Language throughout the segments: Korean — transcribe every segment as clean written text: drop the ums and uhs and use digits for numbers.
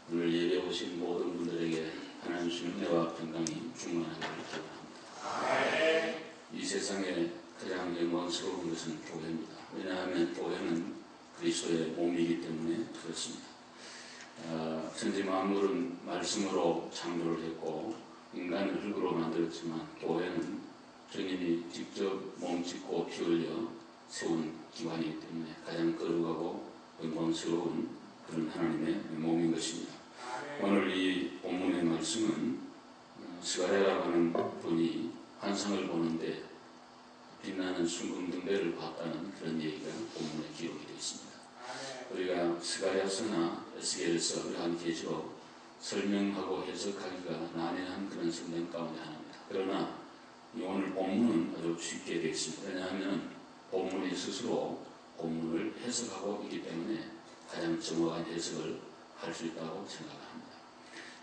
오늘 예배 오신 모든 분들에게 하나님 주신 은혜와 평강이 충만하기를 기원합니다. 이 세상에 가장 영광스러운 것은 교회입니다. 왜냐하면 교회는 그리스도의 몸이기 때문에 그렇습니다. 천지 만물은 말씀으로 창조를 했고 인간을 흙으로 만들었지만 교회는 주님이 직접 몸짓고 피 흘려 세운 기관이기 때문에 가장 거룩하고 영광스러운 그런 하나님의 몸인 것입니다. 오늘 이 본문의 말씀은 스가랴라고 하는 분이 환상을 보는데 빛나는 순금등대를 봤다는 그런 얘기가 본문에 기록이 되어 있습니다. 우리가 스가랴서나 에스겔서 이러한 계시로 설명하고 해석하기가 난해한 그런 성경 가운데 하나입니다. 그러나 오늘 본문은 아주 쉽게 되어 있습니다. 왜냐하면 본문이 스스로 본문을 해석하고 있기 때문에 가장 정확한 해석을 할 수 있다고 생각합니다.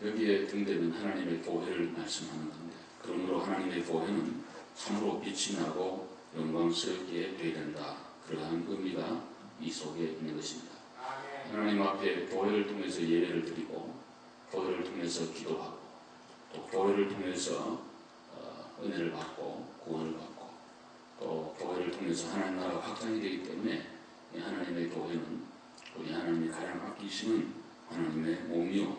여기에 등대는 하나님의 교회를 말씀하는 건데, 그러므로 하나님의 교회는 참으로 빛이 나고 영광스럽게 되어야 된다. 그러한 의미가 이 속에 있는 것입니다. 하나님 앞에 교회를 통해서 예배를 드리고, 교회를 통해서 기도하고, 또 교회를 통해서 은혜를 받고 구원을 받고, 또 교회를 통해서 하나님 나라가 확장이 되기 때문에 하나님의 교회는 우리 하나님이 가장 아끼시는 하나님의 몸이요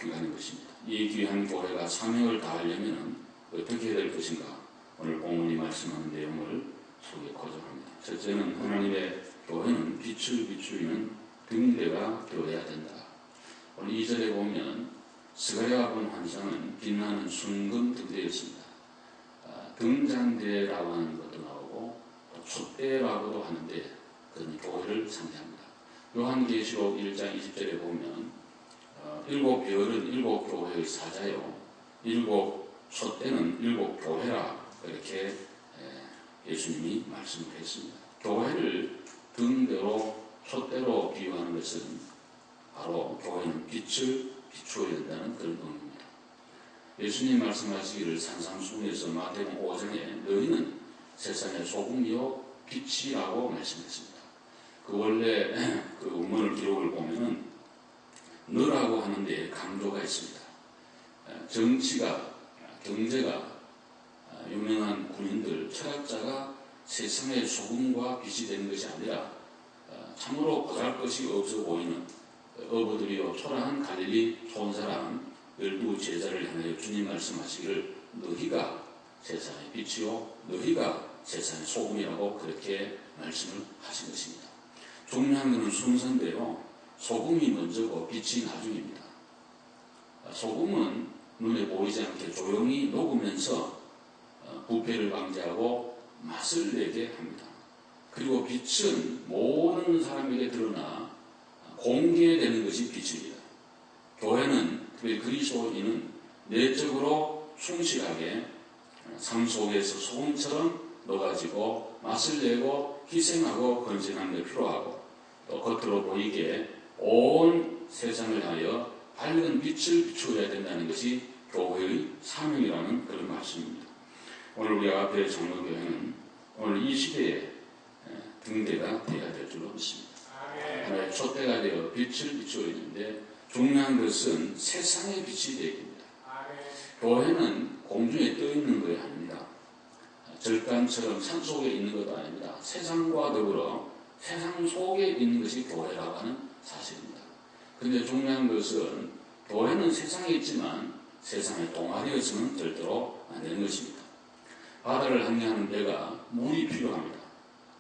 귀한 것입니다. 이 귀한 교회가 사명을 다하려면 어떻게 해야 될 것인가? 오늘 본문이 말씀하는 내용을 소개하고자 합니다. 첫째는 하나님의 교회는 빛을 비추이는 등대가 되어야 된다. 오늘 2절에 보면 스가랴가 본 환상은 빛나는 순금 등대였습니다. 등잔대라고 하는 것도 나오고 또 촛대라고도 하는데 그건 교회를 상징합니다. 요한계시록 1장 20절에 보면 일곱 별은 일곱 교회의 사자요, 일곱 촛대는 일곱 교회라 그렇게 예수님이 말씀을 했습니다. 교회를 등대로 촛대로 비유하는 것은 바로 교회는 빛을 비추어야 된다는 그런 의미입니다. 예수님 말씀하시기를 산상수훈에서 마태복음 5장에 너희는 세상의 소금이요 빛이라고 말씀했습니다. 그 원래 그 원문을 기록을 보면은 너라고 하는데 강조가 있습니다. 정치가, 경제가, 유명한 군인들, 철학자가 세상의 소금과 빛이 되는 것이 아니라 참으로 보잘것이 없어 보이는 어부들이요 초라한 갈릴리 촌사람 12제자를 향하여 주님 말씀하시기를 너희가 세상의 빛이요 너희가 세상의 소금이라고 그렇게 말씀을 하신 것입니다. 중요한 것은 순서인데요. 소금이 먼저고 빛이 나중입니다. 소금은 눈에 보이지 않게 조용히 녹으면서 부패를 방지하고 맛을 내게 합니다. 그리고 빛은 모든 사람에게 드러나 공개되는 것이 빛입니다. 교회는 특별히 그리스도인은 내적으로 충실하게 삶 속에서 소금처럼 녹아지고 맛을 내고 희생하고 건생하는 게 필요하고 또 겉으로 보이게 온 세상을 향하여 밝은 빛을 비추어야 된다는 것이 교회의 사명이라는 그런 말씀입니다. 오늘 우리 앞에 장로교회는 오늘 이 시대에 등대가 되어야 될 줄로 믿습니다. 하나의 촛대가 되어 빛을 비추어야 되는데 중요한 것은 세상의 빛이 되어야 됩니다. 교회는 공중에 떠 있는 것이 아닙니다. 절간처럼 산속에 있는 것도 아닙니다. 세상과 더불어 세상 속에 있는 것이 교회라고 하는 사실입니다. 그런데 중요한 것은 교회는 세상에 있지만 세상에 동아리에서는 절대로 안 되는 것입니다. 바다를 항해하는 배가 물이 필요합니다.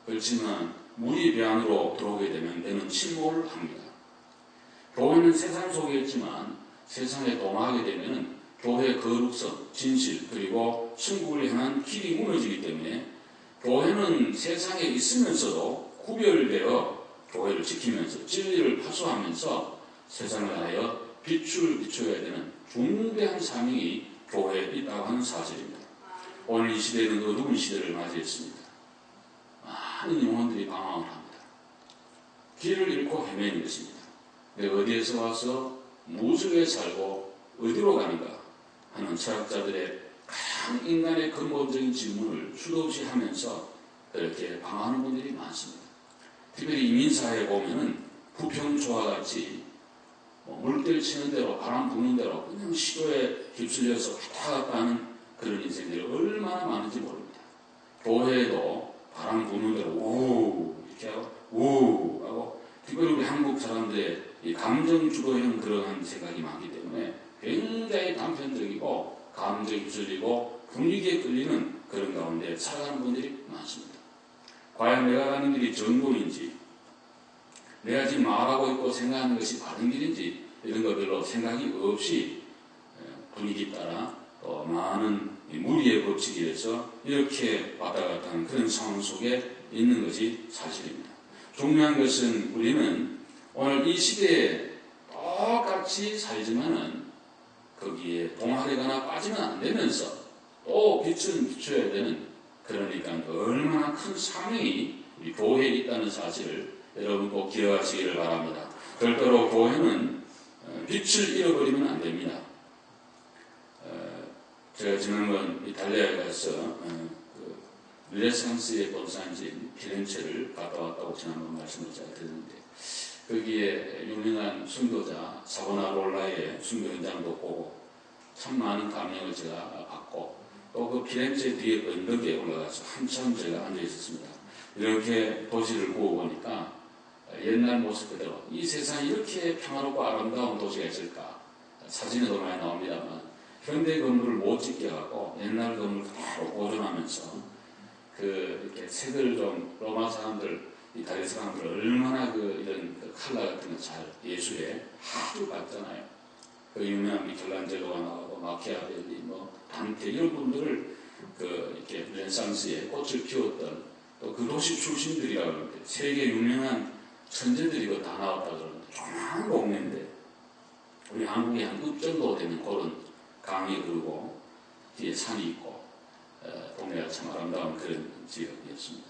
그렇지만 물이 배 안으로 들어오게 되면 배는 침몰을 합니다. 교회는 세상 속에 있지만 세상에 동하게 되면 교회의 거룩성, 진실 그리고 천국을 향한 길이 무너지기 때문에 교회는 세상에 있으면서도 구별되어 교회를 지키면서 진리를 파수하면서 세상을 하여 빛을 비춰야 되는 중대한 사명이 교회에 있다고 하는 사실입니다. 오늘 이 시대는 어두운 시대를 맞이했습니다. 많은 영혼들이 방황을 합니다. 길을 잃고 헤매는 것입니다. 내가 어디에서 와서 무엇을 살고 어디로 가는가 하는 철학자들의 가장 인간의 근본적인 질문을 수도 없이 하면서 그렇게 방황하는 분들이 많습니다. 특별히 이민사회에 보면은 부평초와 같이 물결 치는 대로 바람 부는 대로 그냥 시도에 휩쓸려서 왔다 갔다 하는 그런 인생들이 얼마나 많은지 모릅니다. 교회에도 바람 부는 대로 우 이렇게 하고 우 하고 특별히 우리 한국 사람들의 이 감정 주도형 그러한 생각이 많기 때문에 굉장히 단편적이고 감정에 휩쓸리고 분위기에 끌리는 그런 가운데 살아가는 분들이 많습니다. 과연 내가 가는 길이 정도인지, 내가 지금 말하고 있고 생각하는 것이 바른 길인지 이런 거 별로 생각이 없이 분위기 따라 또 많은 무리의 법칙에서 이렇게 왔다 갔다 하는 그런 상황 속에 있는 것이 사실입니다. 중요한 것은 우리는 오늘 이 시대에 똑같이 살지만은 거기에 동화되거나 빠지면 안 되면서 또 빛은 비춰야 되는, 그러니까 얼마나 큰 사명이 우리 교회에 있다는 사실을 여러분 꼭 기억하시기를 바랍니다. 별도로 교회는 빛을 잃어버리면 안 됩니다. 제가 지난번 이탈리아에 가서 르네상스의 본산지인 피렌체를 갔다 왔다고 지난번 말씀을 제가 드렸는데, 거기에 유명한 순교자 사보나롤라의 순교 현장도 보고 참 많은 감명을 제가 받고, 또 그 피렌체 뒤에 언덕에 올라가서 한참 제가 앉아 있었습니다. 이렇게 도시를 구워보니까 옛날 모습 그대로 이 세상에 이렇게 평화롭고 아름다운 도시가 있을까? 사진에도 많이 나옵니다만 현대 건물을 못 짓게 하고 옛날 건물 그대로 보존하면서 이렇게 색을 좀 로마 사람들, 이탈리아 사람들 얼마나 이런 컬러 같은 거 잘 예술에 아주 밝잖아요. 그 유명한 미켈란젤로가 나오고 마키아벨리, 단테 이런 분들을 이렇게 르네상스에 꽃을 피웠던 또 그 도시 출신들이라고 그러는데 세계 유명한 천재들이 다 나왔다 그러는데 조그마한 동네인데 우리 한국에 한 급 정도 되는 그런 강이 흐르고 뒤에 산이 있고 동네가 참 아름다운 그런 지역이었습니다.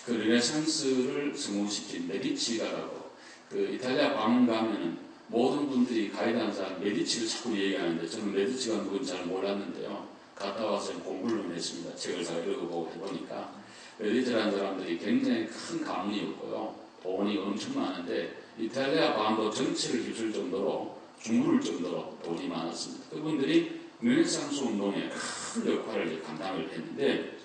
그 르네상스를 성공시킨 메디치가라고, 이탈리아 방문 가면은 모든 분들이 가이드하는 사람 메디치를 자꾸 얘기하는데 저는 메디치가 누군지 잘 몰랐는데요. 갔다 와서 공부를 좀 했습니다. 책을 다 읽어보고 해보니까 메디치라는 사람들이 굉장히 큰 가문이었고요. 돈이 엄청 많은데 이탈리아 반도 전체를 휩쓸 정도로 주무를 정도로 돈이 많았습니다. 그분들이 르네상스 운동에 큰 역할을 감당을 했는데,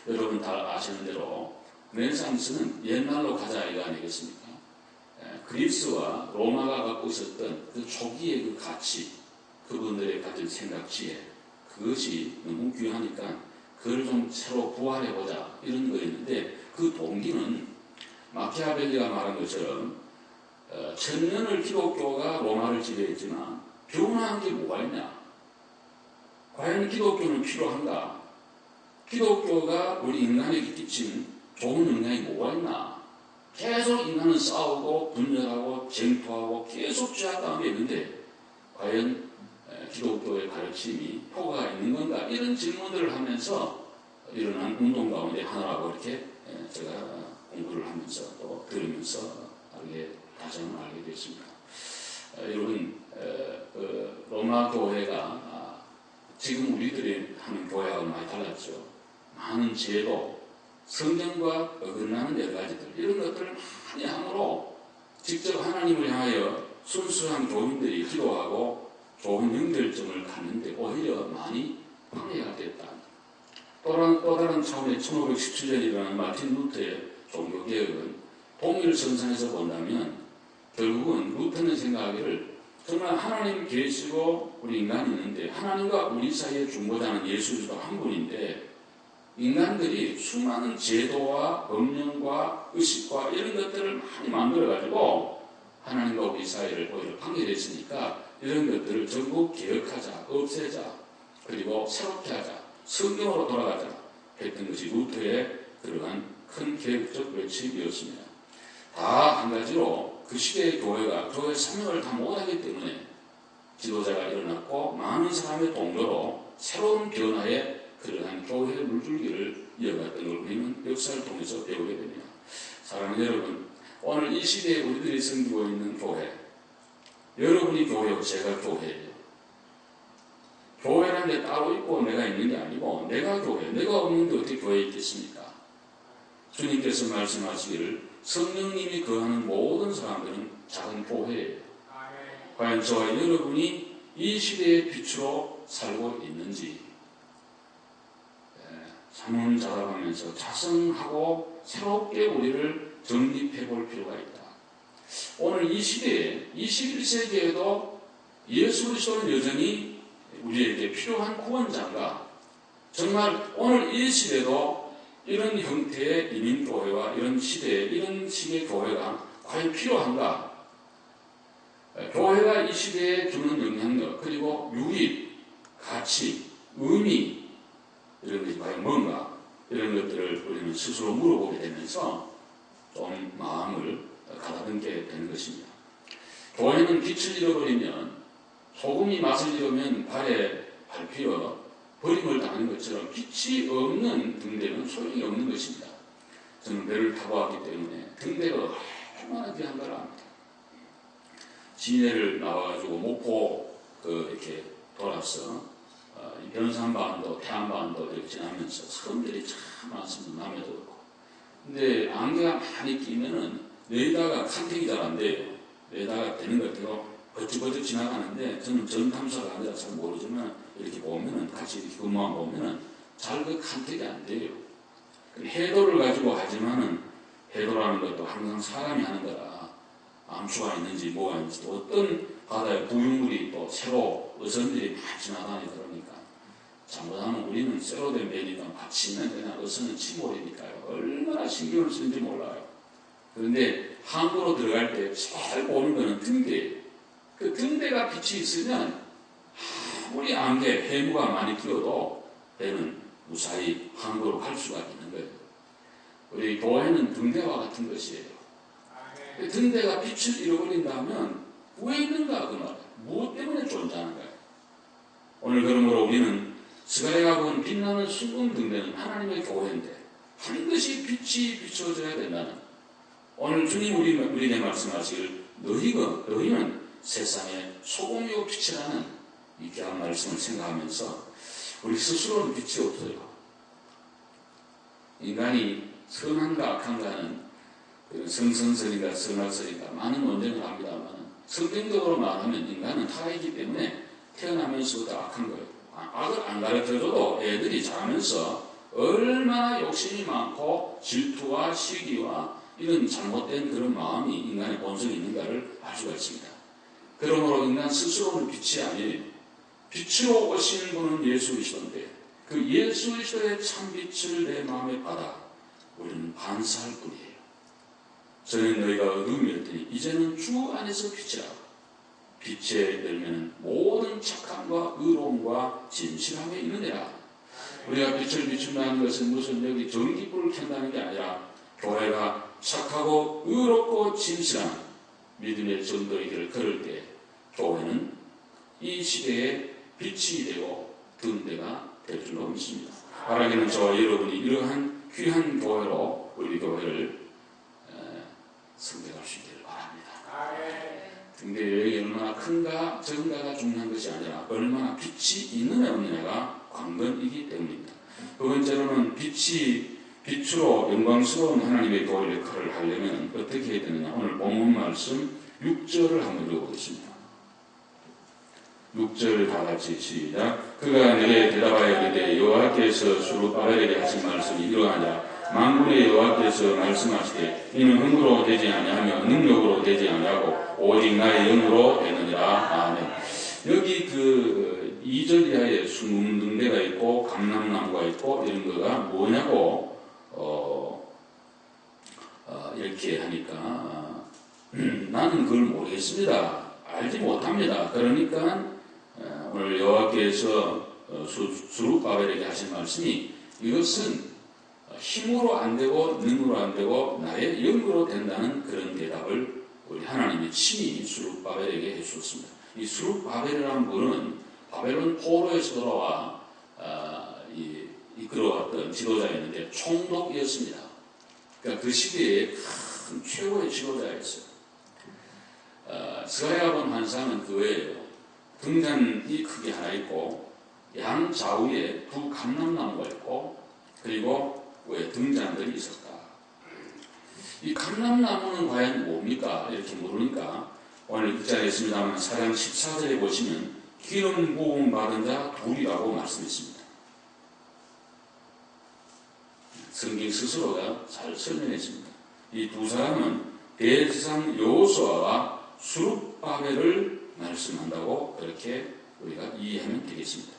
여러분 다 아시는 대로 르네상스는 옛날로 가자 이거 아니겠습니까? 그리스와 로마가 갖고 있었던 그 초기의 그 가치, 그분들의 가진 생각지혜, 그것이 너무 귀하니까 그걸 좀 새로 부활해보자 이런 거였는데, 그 동기는 마키아벨리가 말한 것처럼 1000년을 기독교가 로마를 지배했지만 변화한 게 뭐가 있냐? 과연 기독교는 필요한가? 기독교가 우리 인간에게 끼친 좋은 영향이 뭐가 있나? 계속 인간은 싸우고 분열하고 쟁투하고 계속 죄악당하게 있는데 과연 기독교의 가르침이 효과가 있는 건가? 이런 질문들을 하면서 일어난 운동 가운데 하나라고 이렇게 제가 공부를 하면서 또 들으면서 다시 한번 알게 됐습니다. 여러분, 로마 교회가 지금 우리들이 하는 교회하고 많이 달랐죠. 많은 제도, 성경과 어긋나는 여러 가지들, 이런 것들을 많이 함으로 직접 하나님을 향하여 순수한 교인들이 기도하고 좋은 연결점을 갖는데 오히려 많이 방해가 됐다. 또 다른 차원의 1517년에 일어난 마틴 루터의 종교개혁은 동일선상에서 본다면 결국은 루터는 생각하기를 정말 하나님 계시고 우리 인간이 있는데 하나님과 우리 사이의 중보자는 예수 그리스도 한 분인데 인간들이 수많은 제도와 법령과 의식과 이런 것들을 많이 만들어가지고 하나님과 우리 사이를 오히려 판결했으니까 이런 것들을 전부 개혁하자, 없애자, 그리고 새롭게 하자, 성경으로 돌아가자 했던 것이 루터의 그러한 큰 개혁적 외침이었습니다. 다 한 가지로 그 시대의 교회가 교회 사명을 다 못하기 때문에 지도자가 일어났고 많은 사람의 동료로 새로운 변화의 그러한 교회의 물줄기를 이어갔던 걸 우리는 역사를 통해서 배우게 됩니다. 사랑하는 여러분, 오늘 이 시대에 우리들이 섬기고 있는 교회, 여러분이 교회고 제가 교회예요. 교회라는 게 따로 있고 내가 있는 게 아니고 내가 교회, 내가 없는데 어떻게 교회에 있겠습니까? 주님께서 말씀하시기를 성령님이 거하는 모든 사람들은 작은 교회예요. 과연 저와 여러분이 이 시대의 빛으로 살고 있는지 자문자답하면서 자성하고 새롭게 우리를 정립해 볼 필요가 있다. 오늘 이 시대에 21세기에도 예수 그리스도는 여전히 우리에게 필요한 구원자인가? 정말 오늘 이 시대도 이런 형태의 이민교회와 이런 시대에 이런 식의 교회가 과연 필요한가? 교회가 이 시대에 주는 영향력, 그리고 유익, 가치, 의미, 이런 것이 과연 뭔가? 이런 것들을 우리는 스스로 물어보게 되면서 좀 마음을 가다듬게 되는 것입니다. 교회는 빛을 잃어버리면, 소금이 맛을 잃으면 발에 밟혀 버림을 당하는 것처럼 빛이 없는 등대는 소용이 없는 것입니다. 저는 배를 타고 왔기 때문에 등대가 얼마나 귀한 걸 압니다. 시내를 나와가지고 목포 이렇게 돌아서 변산반도, 태안반도 이렇게 지나면서 섬들이 참 많습니다. 남해도 그렇고. 근데 안개가 많이 끼면은 내다가 컨택이 잘 안 돼요. 내다가 되는 것 같아요. 버쩍버쩍 지나가는데 저는 전탐사가 아니라 잘 모르지만 이렇게 보면은 같이 이렇게 근무한 보면은 잘 그 컨택이 안 돼요. 해도를 가지고 하지만은 해도라는 것도 항상 사람이 하는 거라 암수가 있는지 뭐가 있는지 또 어떤 바다에 부유물이 또 새로 어선들이 많이 지나다니 그러니까 잘못하면 우리는 쇠로 된 배니까 받치면 그냥 어선은 침몰이니까요. 얼마나 신경을 쓰는지 몰라요. 그런데 항구로 들어갈 때 제일 보는 거는 등대예요. 그 등대가 빛이 있으면 아무리 안개, 해무가 많이 끼어도 배는 무사히 항구로 갈 수가 있는 거예요. 우리 교회는 등대와 같은 것이에요. 등대가 빛을 잃어버린다면 왜 있는가 그 말이에요. 무엇 때문에 존재하는가. 오늘 그러므로 우리는 스가랴가 본 빛나는 순금 등대는 하나님의 교회인데 반드시 빛이 비춰져야 된다는, 오늘 주님 우리에게 말씀하시길 너희는 세상의 소금이고 빛이라는 이 귀한 말씀을 생각하면서 우리 스스로는 빛이 없어요. 인간이 선한가 악한가는 성선설인가 선악설인가 많은 논쟁을 합니다만 성경적으로 말하면 인간은 타락이기 때문에 태어나면서부터 악한 거예요. 악을 안 가르쳐줘도 애들이 자라면서 얼마나 욕심이 많고 질투와 시기와 이런 잘못된 그런 마음이 인간의 본성에 있는가를 알 수가 있습니다. 그러므로 인간 스스로는 빛이 아니에요. 빛으로 오신 분은 예수 그리스도인데 그 예수 그리스도의 참 빛을 내 마음에 받아 우리는 반사할 뿐이에요. 전에 너희가 어둠이었더니 이제는 주 안에서 빛이라. 빛의 열매는 모든 착함과 의로움과 진실함에 있느니라. 우리가 빛을 비춘다는 것은 무슨 여기 전기불을 켠다는 게 아니라 교회가 착하고 의롭고 진실한 믿음의 전도의 길을 걸을 때 교회는 이 시대에 빛이 되고 등대가 될 줄로 믿습니다. 바라기는 저와 여러분이 이러한 귀한 교회로 우리 교회를 성장할 수 있기를 바랍니다. 등대의 얼마나 큰가 적은가가 중요한 것이 아니라 얼마나 빛이 있느냐 없느냐가 관건이기 때문입니다. 두 번째로는 빛으로 영광스러운 하나님의 교회의 역할을 하려면 어떻게 해야 되느냐. 오늘 본문 말씀 6절을 한번 읽어보겠습니다. 6절 다 같이 시작. 그가 내게 대답하여 이르되 여호와께서 스룹바벨에게 하신 말씀이 이러하냐. 만군의 여호와께서 말씀하시되 이는 흥으로 되지 아니하며 능력으로 되지 아니하고 오직 나의 영으로 되느니라. 아멘. 여기 2절 이하에 순금등대가 있고 감람나무가 있고 이런 거가 뭐냐고 이렇게 하니까 나는 그걸 모르겠습니다. 알지 못합니다. 그러니까 오늘 여호와께서 스룹바벨에게 하신 말씀이 이것은 힘으로 안 되고 능으로 안 되고 나의 영으로 된다는 그런 대답을 우리 하나님이 친히 스룹바벨에게 해주었습니다. 이 스룹바벨이라는 분은 바벨론 포로에서 돌아와 이끌어왔던 지도자였는데 총독이었습니다. 그러니까 그 시대에 큰 최고의 지도자였어요. 스가랴가 본 환상은 그거예요. 등잔이 크게 하나 있고 양 좌우에 두 감람나무가 있고 그리고 왜 등잔들이 있었다. 이 감람나무는 과연 뭡니까? 이렇게 물으니까 오늘 이 자리에 있습니다만 4장 14절에 보시면 기름 부음 받은 자 둘이라고 말씀했습니다. 성경 스스로가 잘 설명했습니다. 이 두 사람은 대제사장 여호수아와 수룹바벨을 말씀한다고 그렇게 우리가 이해하면 되겠습니다.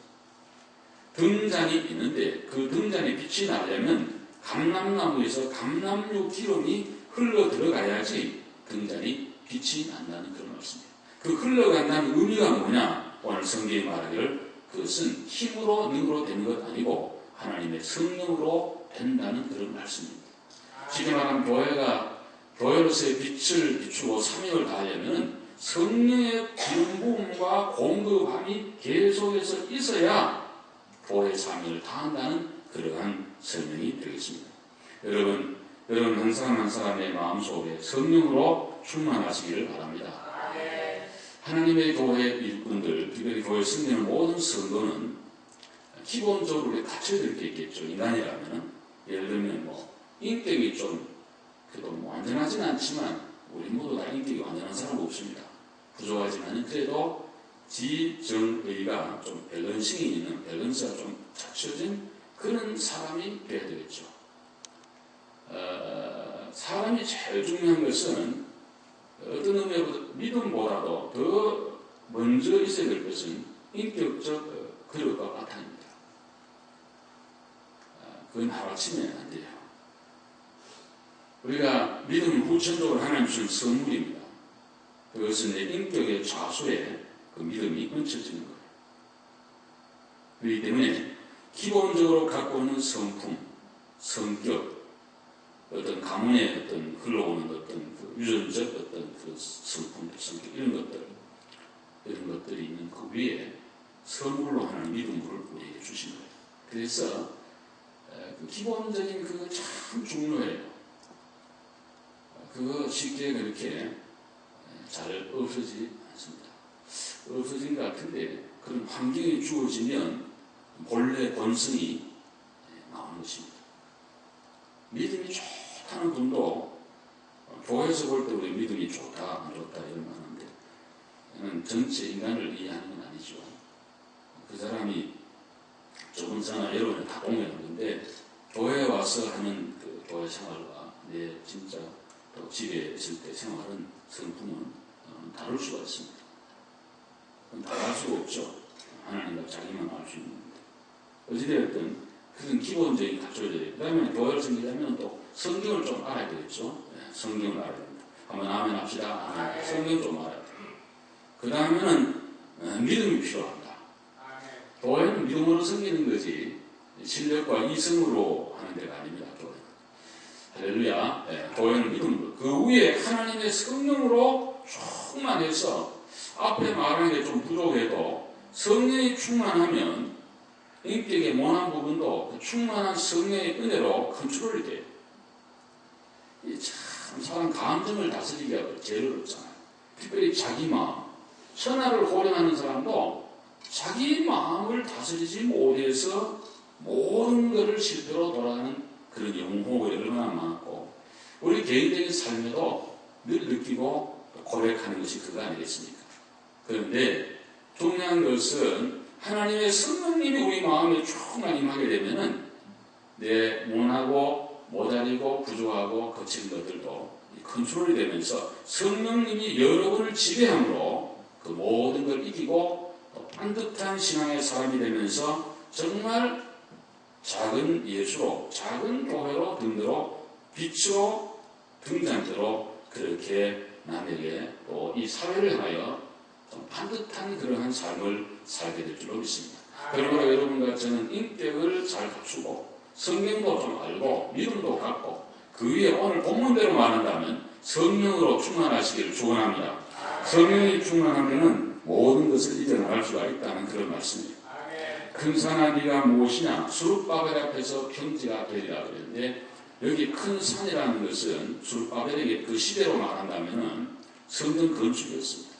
등잔이 있는데 그 등잔에 빛이 나려면 감람나무에서 감람류 기름이 흘러 들어가야지 등잔이 빛이 난다는 그런 말씀이에요. 그 흘러간다는 의미가 뭐냐? 오늘 성경이 말하기를 그것은 힘으로 능으로 되는 것 아니고 하나님의 성령으로 된다는 그런 말씀입니다. 쉽게 말하면 교회로서의 빛을 비추고 사명을 다하려면 성령의 기름 부음과 공급함이 계속해서 있어야 교회 사명을 다한다는 그러한 설명이 되겠습니다. 여러분 한 사람 한 사람의 마음속에 성령으로 충만하시기를 바랍니다. 하나님의 교회 일꾼들, 특별히 교회 성령의 모든 성도는 기본적으로 갖춰야 될 게 있겠죠. 인간이라면 예를 들면 인격이 좀 그래도 완전하지는 않지만 우리 모두 다 인격이 완전한 사람은 없습니다. 부족하지만 그래도 지정의가 좀 밸런싱이 있는, 밸런스가 좀 갖춰진 그런 사람이 돼야 되겠죠. 사람이 제일 중요한 것은 어떤 의미에서 믿음보다도 더 먼저 있어야 될 것은 인격적 그릇과 바탕입니다. 그건 하루아침에 안 돼요. 우리가 믿음은 후천적으로 하나님 주신 선물입니다. 그것은 내 인격의 좌수에 그 믿음이 얹혀지는 거예요. 그렇기 때문에 기본적으로 갖고 있는 성품, 성격, 어떤 가문의 어떤 흘러오는 어떤 그 유전적 어떤 그 성품들, 성격 이런 것들이 있는 그 위에 선물로 하는 믿음을 우리에게 주신 거예요. 그래서 그 기본적인 그거 참 중요해요. 그거 쉽게 그렇게 잘 없어지지 않습니다. 없어진 것 같은데 그런 환경이 주어지면 본래 본성이 나오는 것입니다. 믿음이 좋다는 분도 교회에서 볼 때 우리 믿음이 좋다 안 좋다 이런 말 하는데 이건 전체 인간을 이해하는 건 아니죠. 그 사람이 조금 전에 여러분이 다 공유하는 건데 교회에 와서 하는 그 교회 생활과 내 진짜 또 집에 있을 때 생활하는 성품은 다를 수가 있습니다. 다 알 수가 없죠. 하나님과 자기만 알 수 있는 건데. 어찌되었든 그런 기본적인 갖춰야 돼요. 그 다음에 교회를 섬기려면 또 성경을 좀 알아야 되겠죠. 성경을 알아야 됩니다. 한번 아멘 합시다. 아멘. 성경 좀 알아야 돼요. 그 다음에는 믿음이 필요합니다. 교회는 믿음으로 섬기는 거지 실력과 이성으로 하는 데가 아닙니다. 교회는. 할렐루야. 교회는 믿음으로. 그 위에 하나님의 성령으로 충만해서 앞에 말하는 게 좀 부족해도 성령이 충만하면 인격의 모난 부분도 그 충만한 성령의 은혜로 컨트롤이 돼요. 참 사람 감정을 다스리기가 제일 어렵잖아요. 특별히 자기 마음. 천하를 호령하는 사람도 자기 마음을 다스리지 못해서 모든 것을 실패로 돌아가는 그런 영혼이 얼마나 많고 우리 개인적인 삶에도 늘 느끼고 고백하는 것이 그거 아니겠습니까? 그런데 중요한 것은 하나님의 성령님이 우리 마음에 충만히 임하게 되면은 내 못하고 모자리고 부족하고 거친 것들도 컨트롤이 되면서 성령님이 여러분을 지배함으로 그 모든 걸 이기고 반듯한 신앙의 사람이 되면서 정말 작은 예수로 작은 교회로 등대로 빛으로 등잔대로 그렇게 남에게 또 이 사회를 향하여 좀 반듯한 그러한 삶을 살게 될 줄로 믿습니다. 그러므로 여러분과 저는 인격을 잘 갖추고 성경도 좀 알고 믿음도 갖고 그 위에 오늘 본문대로 말한다면 성령으로 충만하시기를 축원합니다. 성령이 충만하면 모든 것을 이겨나갈 수가 있다는 그런 말씀이에요. 큰 산아 네가 무엇이냐? 수룹바벨 앞에서 평지가 되리라 그랬는데 여기 큰 산이라는 것은 수룹바벨에게 그 시대로 말한다면 성전 건축이었습니다.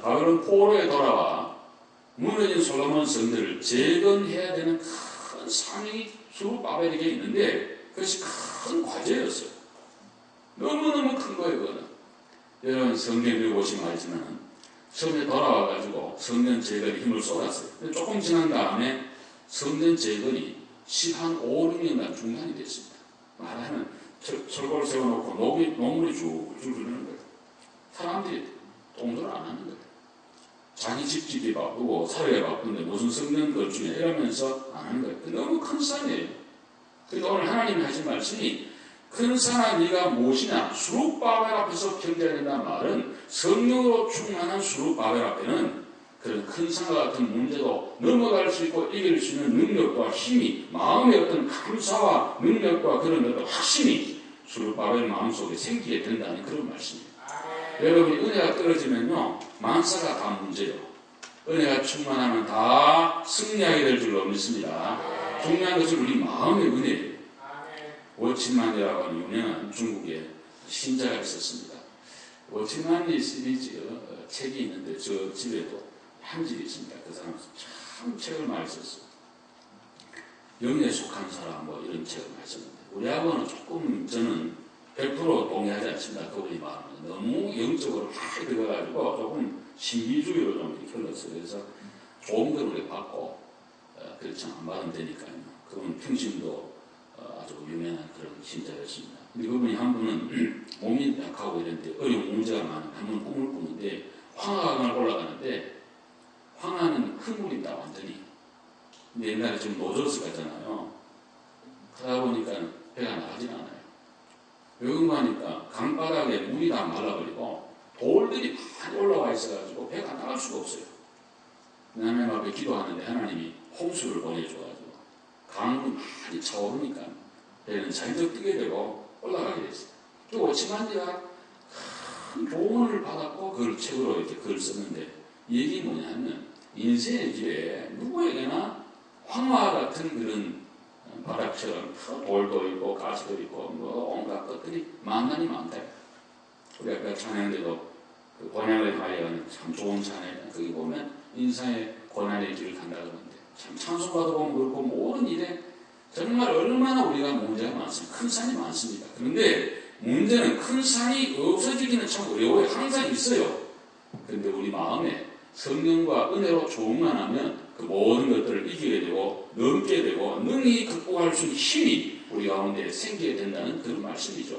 바벨론 포로에 돌아와 무너진 솔로몬 성전을 재건해야 되는 큰 사명이 수룹바벨에게 있는데 그것이 큰 과제였어요. 너무너무 큰 거예요. 그거는. 여러분 성경에 보시면 알지만 처음에 돌아와가지고 성전 재건에 힘을 쏟았어요. 근데 조금 지난 다음에 성전 재건이 5, 6년간 중단이 됐습니다. 말하면 철골 세워놓고 녹물이 줄줄 흐르는 거예요. 사람들이 동조를 안 하는 거예요. 자기 집 짓기 바쁘고 사회가 바쁜데 무슨 성전 건축이냐 이러면서 안 하는 거예요. 너무 큰 산이에요. 그러니까 오늘 하나님이 하신 말씀이 큰 산아 네가 무엇이냐 수룹바벨 앞에서 경계해야 된다는 말은 성령으로 충만한 수룹바벨 앞에는 그런 큰 산과 같은 문제도 넘어갈 수 있고 이길 수 있는 능력과 힘이 마음의 어떤 감사와 능력과 그런 어떤 확신이 수룹바벨 마음속에 생기게 된다는 그런 말씀이에요. 여러분이 은혜가 떨어지면요 만사가 다 문제예요. 은혜가 충만하면 다 승리하게 될 줄로 믿습니다. 중요한 것은 우리 마음의 은혜예요. 워치만이라고 하는 유명한 중국의 신자가 있었습니다. 워치만이 시리즈 책이 있는데 저 집에도 한 집이 있습니다. 그 사람 참 책을 많이 썼어요. 영에 속한 사람 뭐 이런 책을 많이 썼는데 우리하고는 조금 저는 100% 동의하지 않습니다. 그분이 말하는 너무 영적으로 많이 들어가지고 조금 신비주의로 좀 이렇게 흘렀어요. 그래서 좋은 걸 우리 받고 그렇지 안 받으면 되니까요. 그분 평신도 아주 유명한 그런 신자였습니다. 근데 그분이 한 분은 몸이 약하고 이런데 어려운 문제가 많은 한 번 꿈을 꾸는데 황하강을 올라가는데 황하는 흐물이다 완전히. 근데 옛날에 좀 노저스 같잖아요. 그러다 보니까 배가 나가진 않아요. 왜 그런가 하니까 강바닥에 물이 다 말라버리고 돌들이 많이 올라와 있어가지고 배가 나갈 수가 없어요. 하나님 앞에 기도하는데 하나님이 홍수를 보내줘가지고 강물이 많이 차오르니까 배는 자연적 뜨게 되고 올라가게 됐어요. 그 오치만디가 큰 조언을 받았고 그걸 책으로 이렇게 글을 썼는데 이 얘기 뭐냐면 인생의 길에 누구에게나 황화 같은 그런 바닥처럼 돌도 있고 가시도 있고 뭐 온갖 것들이 만난이 많다. 우리 아까 찬양대도 그 고난의 가해는 참 좋은 찬양이다. 거기 보면 인생의 고난의 길을 간다 그러는데 참 찬송가도 보면 그렇고 모든 일에 정말 얼마나 우리가 문제가 많습니다. 큰 산이 많습니다. 그런데 문제는 큰 산이 없어지기는 참 어려워요. 항상 있어요. 그런데 우리 마음에 성령과 은혜로 충만하면 그 모든 것들을 이기게 되고 넘게 되고 능히 극복할 수 있는 힘이 우리 가운데 생기게 된다는 그런 말씀이죠.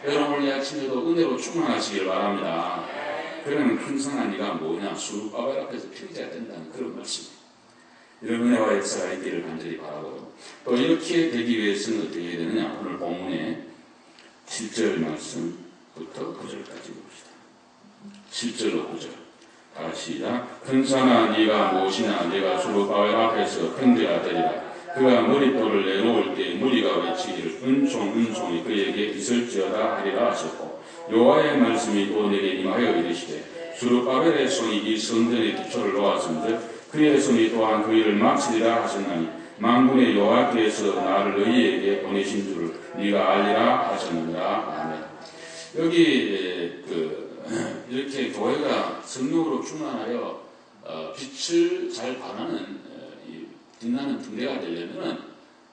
여러분 오늘 아침에도 은혜로 충만하시길 바랍니다. 그러면 큰 산아 네가 뭐냐 수룹바벨 앞에서 평지가 된다는 그런 말씀이에요. 이런 은혜와 역사가 있기를 간절히 바라고 또 이렇게 되기 위해서는 어떻게 해야 되느냐 오늘 본문의 7절 말씀부터 9절까지 봅시다. 7절로 9절 다시 시작. 큰 산아 네가 무엇이냐 네가 수룹바벨 앞에서 평지가 되리라. 그가 머릿돌을 내놓을 때 무리가 외치기를 은총이 그에게 있을지어다 하리라 하셨고 여호와의 말씀이 또 내게 임하여 이르시되 수룹바벨의 손이 이 성전의 기초를 놓았은즉 그의 손이 또한 그 일을 마치리라 하셨나니 만군의 여호와께서 나를 너희에게 보내신 줄을 네가 알리라 하셨느니라. 아멘. 여기 이렇게 교회가 성령으로 충만하여 빛을 잘 발하는 빛나는 등대가 되려면은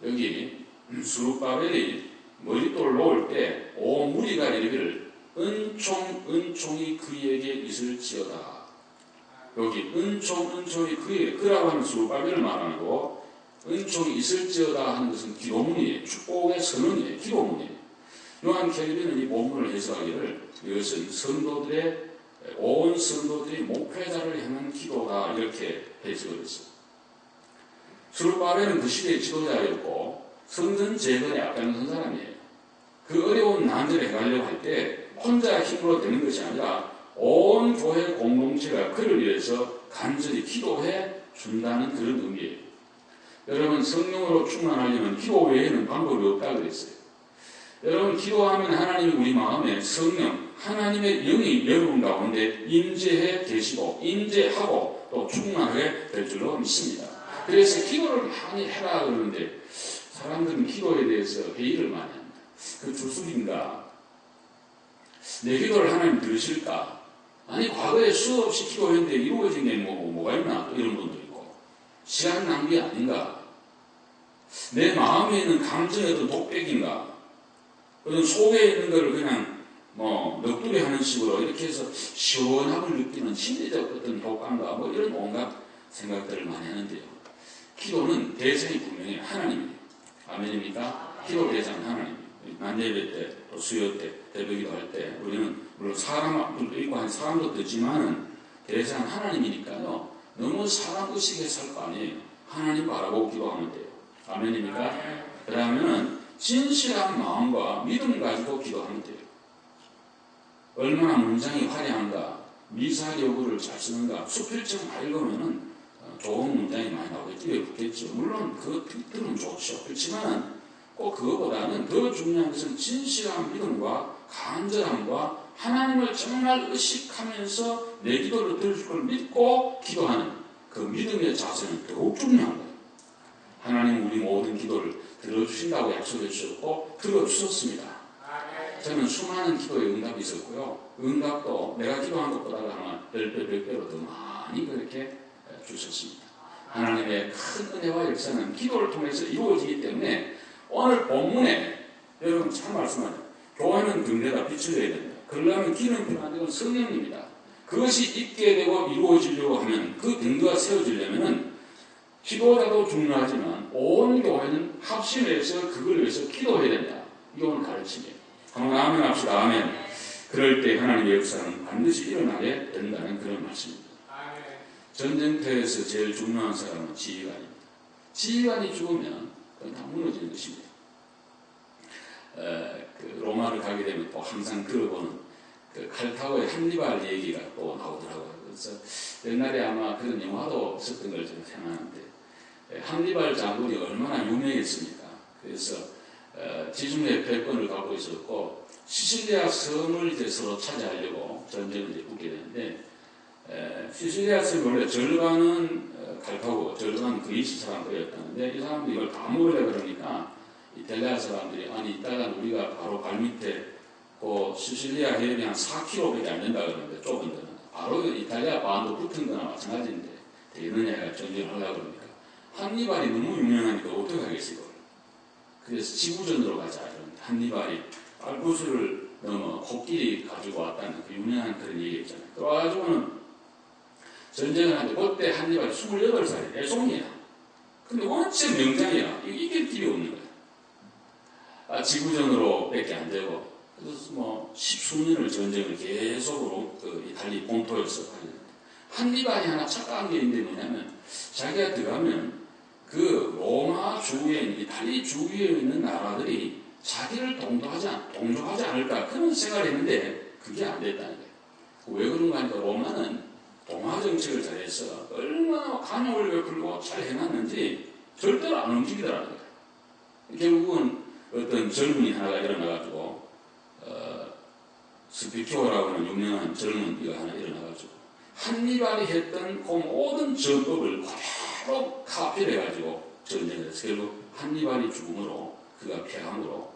여기 수룹바벨이 머릿돌을 놓을 때 온 무리가 이르기를 은총이 그에게 있을지어다. 여기 은총이 그에게 그라고 하는 수룹바벨을 말하는 거고 은총이 있을지어다 하는 것은 기도문이에요. 축복의 선언이에요. 기도문이에요. 요한 켈빈은 이 본문을 해석하기를 이것은 온 성도들이 목회자를 향한 기도다 이렇게 해석을 했어요. 수룹바벨은 그 시대의 지도자였고 성전 재건에 앞장선 사람이에요. 그 어려운 난제를 해가려고 할 때 혼자 힘으로 되는 것이 아니라 온 교회 공동체가 그를 위해서 간절히 기도해 준다는 그런 의미예요. 여러분 성령으로 충만하려면 기도 외에는 방법이 없다고 그랬어요. 여러분 기도하면 하나님이 우리 마음에 성령 하나님의 영이 여러분 가운데 임재해 계시고 임재하고 또 충만하게 될 줄로 믿습니다. 그래서 기도를 많이 해라 그러는데 사람들은 기도에 대해서 회의를 많이 합니다. 그 주술인가? 내 기도를 하나님 들으실까? 아니 과거에 수없이 기도했는데 이루어진 게 뭐가 있나? 또 이런 분도 있고 시간 낭비 아닌가? 내 마음에 있는 감정의 어떤 독백인가? 어떤 속에 있는 것을 그냥 뭐 넋두리 하는 식으로 이렇게 해서 시원함을 느끼는 심리적 어떤 효과인가 뭐 이런 온갖 생각들을 많이 하는데요. 기도는 대상이 분명히 하나님이에요. 아멘입니까? 기도 대상은 하나님이에요. 만예배 때, 또 수요 때, 대배기도 할 때 우리는 물론 사람도 있고 한 사람도 되지만은 대상은 하나님이니까요. 너무 사람 의식에 살 거 아니에요. 하나님 바라보고 기도하면 돼요. 아멘입니까? 그러면은 진실한 마음과 믿음 가지고 기도하면 돼요. 얼마나 문장이 화려한가, 미사여구를 잘 쓰는가, 수필처럼 읽으면은 좋은 문장이 많이 나오겠죠. 없겠죠. 물론 그 들으면 좋죠. 그렇지만 꼭 그거보다는 더 중요한 것은 진실한 믿음과 간절함과 하나님을 정말 의식하면서 내 기도를 들어줄 걸 믿고 기도하는 그 믿음의 자세는 더욱 중요한 거예요. 하나님 우리 모든 기도를 들어주신다고 약속해 주셨고 들어주셨습니다. 저는 수많은 기도에 응답이 있었고요. 응답도 내가 기도한 것보다 아마 10배, 100배로 더 많이 그렇게 주셨습니다. 하나님의 큰 은혜와 역사는 기도를 통해서 이루어지기 때문에 오늘 본문에 여러분 참 말씀하죠. 교회는 등대다 비춰져야 된다. 그러려면 기름 필요한 건 성령입니다. 그것이 있게 되고 이루어지려고 하면 그 등대가 세워지려면은 기도자도 중요하지만 온 교회는 합심해서 그걸 위해서 기도해야 된다. 이건 가르침이에요. 한번 아멘 합시다. 아멘. 그럴 때 하나님의 역사는 반드시 일어나게 된다는 그런 말씀입니다. 전쟁터에서 제일 중요한 사람은 지휘관입니다. 지휘관이 죽으면 그건 다 무너지는 것입니다. 그 로마를 가게 되면 또 항상 들어보는 그 칼타고의 한니발 얘기가 또 나오더라고요. 그래서 옛날에 아마 그런 영화도 있었던 걸 저는 생각하는데 한니발 장군이 얼마나 유명했습니까? 그래서 지중해 패권을 갖고 있었고 시실리아 섬을 이제 서로 차지하려고 전쟁을 이제 붙게 되는데 시실리아 섬 원래 절반은 칼타고 절반은 그리스 사람들이었다는데 이 사람들이 이걸 다 먹으려고 그러니까 이탈리아 사람들이 아니 이따가 우리가 바로 발밑에 그 시실리아 해협이 한 4km밖에 안 된다 그러는데 좁은 데는 바로 이탈리아 반도 붙은 거나 마찬가지인데 되느냐가 전쟁을 하려고 그러니까 한니발이 너무 유명하니까 어떻게 하겠어요? 그래서 지구전으로 가자 이런 한니발이 알프스를 넘어 코끼리 가지고 왔다는 그 유명한 그런 얘기 있잖아요. 그래가지고는 전쟁을 하는데 그때 한니발이 28살이야. 애송이야. 근데 원체 명장이야. 이길 길이 없는 거야. 지구전으로 밖에 안 되고 그래서 뭐 십수년을 전쟁을 계속으로 그 이탈리 본토에서 하는데 한니발이 하나 착각한 게 있는데 뭐냐면 자기가 들어가면 그 로마 주위에 있는 이탈리 주위에 있는 나라들이 자기를 동조하지 않을까 그런 생각을 했는데 그게 안 됐다는 거예요. 왜 그런가 하니까 로마는 동화 정책을 잘해서 얼마나 간용을 베풀고 잘 해놨는지 절대로 안 움직이더라는 거예요. 결국은 어떤 젊은이 하나가 일어나가지고 스피키오라고 하는 유명한 젊은이가 하나 일어나가지고 한니발이 했던 그 모든 전법을 그대로 카피를 해가지고 전쟁을 해서 결국 한니발이 죽음으로 그가 패함으로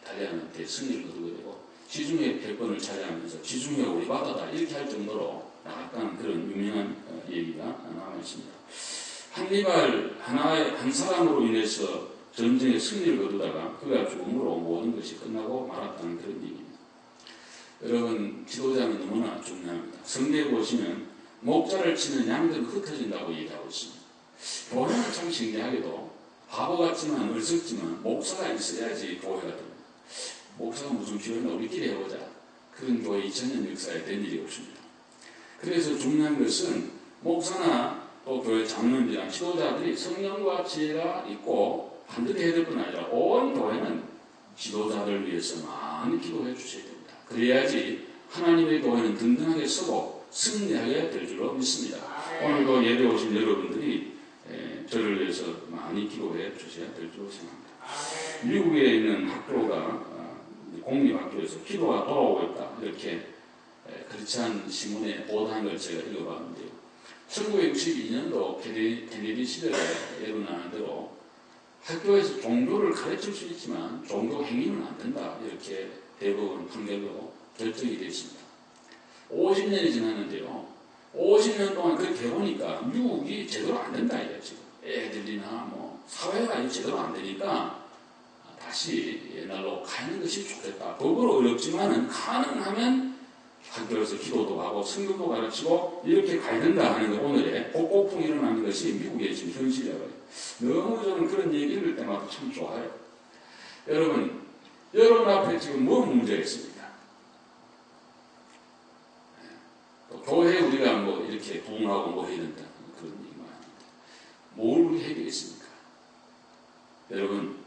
이탈리아한테 승리를 거두게 되고 지중해 패권을 차지하면서 지중해가 우리 바다다 이렇게 할 정도로 나갔다는 그런 유명한 얘기가 남아 있습니다. 한니발 한 사람으로 인해서 전쟁에 승리를 거두다가 그가 죽음으로 모든 것이 끝나고 말았다는 그런 얘기입니다. 여러분 지도자는 너무나 중요합니다. 성경에 보시면 목자를 치는 양들은 흩어진다고 얘기하고 있습니다. 교회는 참 신기하게도 바보 같지만 어리석지만 목사가 있어야지 교회가 됩니다. 목사가 무슨 필요했나 우리끼리 해보자. 그런 교회 2000년 역사에 된 일이 없습니다. 그래서 중요한 것은 목사나 또 교회 장로님들이나 지도자들이 성령과 지혜가 있고 반드시 해야 될 뿐 아니라 온 교회는 지도자들을 위해서 많이 기도해 주셔야 됩니다. 그래야지 하나님의 교회는 든든하게 서고 승리하게 될 줄로 믿습니다. 오늘도 예배 오신 여러분들이 저를 위해서 많이 기도해 주셔야 될 줄로 생각합니다. 미국에 있는 학교가 공립학교에서 기도가 돌아오고 있다 이렇게 그렇지 않은 신문에 보도한 걸 제가 읽어봤는데요. 1962년도 케네디 시대에 일어나는 대로 학교에서 종교를 가르칠 수 있지만 종교 행위는 안 된다 이렇게 대법원 판결로 결정이 됐습니다. 50년이 지났는데요. 50년 동안 그렇게 해보니까 미국이 제대로 안 된다 이거예요. 지금 애들이나 뭐 사회가 제대로 안 되니까 다시 옛날로 가는 것이 좋겠다. 법으로 어렵지만은 가능하면 학교에서 기도도 하고 성경도 가르치고 이렇게 가야 된다 하는 게 오늘의 복고풍이 일어나는 것이 미국의 지금 현실이라고요. 너무 저는 그런 얘기 읽을 때마다 참 좋아요. 여러분 앞에 지금 뭐 문제가 있습니까? 교회 우리가 뭐 이렇게 부흥하고 뭐 해야 된다 그런 얘기만 합니다. 뭘 우리 해결했습니까? 여러분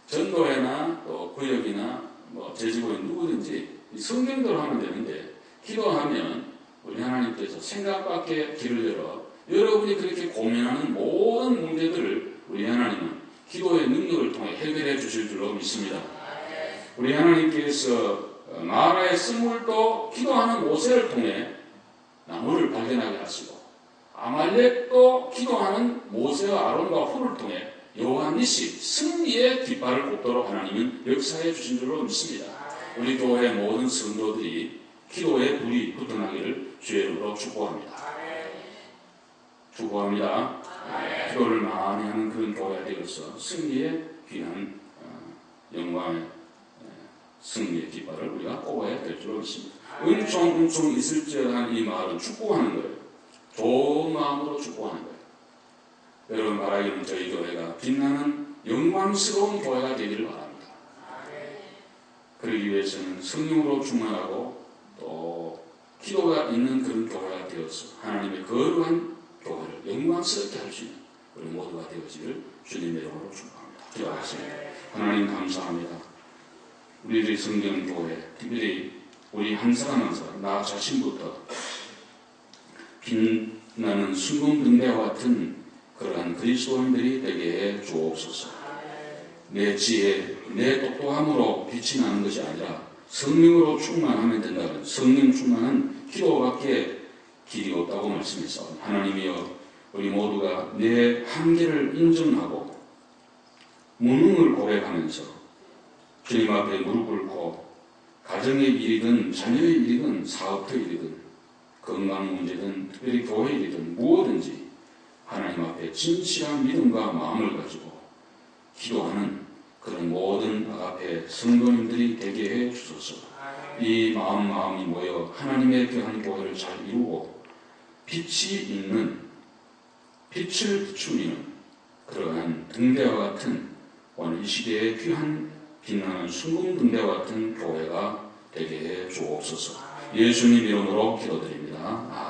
전도회나 또 구역이나 뭐 제지구에 누구든지 성경대로 하면 되는데 기도하면 우리 하나님께서 생각 밖에 길을 열어 여러분이 그렇게 고민하는 모든 문제들을 우리 하나님은 기도의 능력을 통해 해결해 주실 줄로 믿습니다. 우리 하나님께서 마라의 쓴물도 기도하는 모세를 통해 나무를 발견하게 하시고 아말렉도 기도하는 모세와 아론과 훌을 통해 여호와 니시 승리의 깃발을 꼽도록 하나님은 역사해 주신 줄로 믿습니다. 우리 교회의 모든 성도들이 기도의 불이 붙어나기를 주의 이름으로 축복합니다. 축복합니다. 기도를 많이 하는 그런 교회가 되어서 승리의 귀한 영광의 승리의 깃발을 우리가 꼽아야 될 줄로 믿습니다. 은총 있을지어다 이 말은 축복하는 거예요. 좋은 마음으로 축복하는 거예요. 여러분 바라기는 저희 교회가 빛나는 영광스러운 교회가 되기를 바랍니다. 그러기 위해서는 성령으로 충만하고 또 기도가 있는 그런 교회가 되어서 하나님의 거룩한 교회를 영광스럽게 할 수 있는 우리 모두가 되어지를 주님의 이름으로 축복합니다. 기도하겠습니다. 하나님 감사합니다. 우리들의 성경교회 특별히 우리 한 사람 한 사람 나 자신부터 빛나는 순금 등대와 같은 그러한 그리스도인들이 되게 해 주옵소서. 내 지혜, 내 똑똑함으로 빛이 나는 것이 아니라 성령으로 충만하면 된다는 성령 충만한 기도밖에 길이 없다고 말씀했어. 하나님이여 우리 모두가 내 한계를 인정하고 무능을 고백하면서 주님 앞에 무릎 꿇고 가정의 일이든 자녀의 일이든 사업의 일이든 건강 문제든 특별히 교회 일이든 무엇든지 하나님 앞에 진실한 믿음과 마음을 가지고 기도하는 그런 모든 앞에 성도님들이 되게 해 주소서. 이 마음이 모여 하나님의 귀한 교회를 잘 이루고 빛이 있는 빛을 비추는 그러한 등대와 같은 오늘 이 시대의 귀한 빛나는 순금 등대와 같은 교회가 되게 해 주옵소서. 예수님 이름으로 기도드립니다.